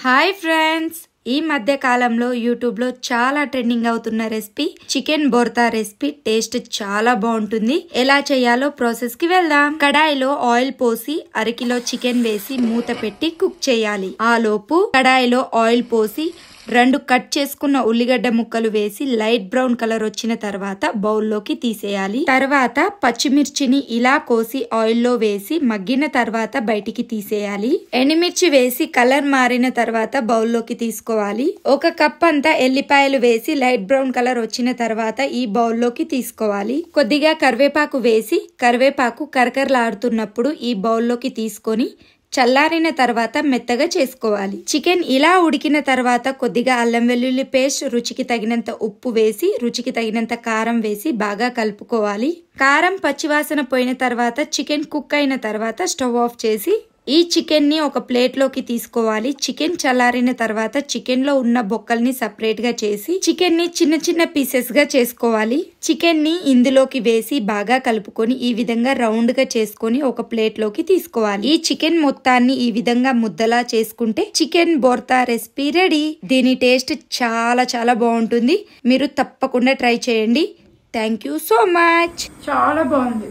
Hi friends, ఈ మధ్య కాలంలో యూట్యూబ్ లో చాలా ట్రెండింగ్ అవుతున్న రెసిపీ చికెన్ బోర్తా రెసిపీ. టేస్ట్ చాలా బాగుంటుంది. ఎలా చేయాలో ప్రాసెస్ కి వెళ్దాం. కడాయిలో ఆయిల్ పోసి అరకిలో చికెన్ వేసి మూత పెట్టి కుక్ చేయాలి. ఆ లోపు కడాయిలో ఆయిల్ పోసి 2 కట్ చేసుకున్న ఉల్లిగడ్డ ముక్కలు వేసి లైట్ బ్రౌన్ కలర్ వచ్చిన తర్వాత బౌల్లోకి తీసేయాలి. తర్వాత పచ్చిమిర్చిని ఇలా కోసి ఆయిల్లో వేసి మగ్గిన తర్వాత బయటికి తీసేయాలి. ఎండుమిర్చి వేసి కలర్ మారిన తర్వాత బౌల్లోకి తీసుకోవాలి. 1 కప్ అంతా ఎల్లిపాయలు వేసి లైట్ బ్రౌన్ కలర్ వచ్చిన తర్వాత ఈ బౌల్లోకి తీసుకోవాలి. కొద్దిగా కరివేపాకు వేసి కరివేపాకు కరకరలాడుతున్నప్పుడు ఈ బౌల్లోకి తీసుకొని చల్లారిన తర్వాత మెత్తగా చేసుకోవాలి. చికెన్ ఇలా ఉడికిన తర్వాత కొద్దిగా అల్లం వెల్లుల్లి పేస్ట్, రుచికి తగినంత ఉప్పు వేసి రుచికి తగినంత కారం వేసి బాగా కలుపుకోవాలి. కారం పచ్చివాసన పోయిన తర్వాత చికెన్ కుక్ అయిన తర్వాత స్టవ్ ఆఫ్ చేసి ఈ చికెన్ ని ఒక ప్లేట్ లోకి తీసుకోవాలి. చికెన్ చల్లారిన తర్వాత చికెన్ లో ఉన్న బొక్కల్ని సపరేట్ గా చేసి చికెన్ ని చిన్న చిన్న పీసెస్ గా చేసుకోవాలి. చికెన్ ని ఇందులోకి వేసి బాగా కలుపుకొని ఈ విధంగా రౌండ్ గా చేసుకొని ఒక ప్లేట్ లోకి తీసుకోవాలి. ఈ చికెన్ మొత్తాన్ని ఈ విధంగా ముద్దలా చేసుకుంటే చికెన్ బోర్తా రెసిపీ రెడీ. దీని టేస్ట్ చాలా చాలా బాగుంటుంది. మీరు తప్పకుండా ట్రై చేయండి. Thank you so much. చాలా బాగుంది.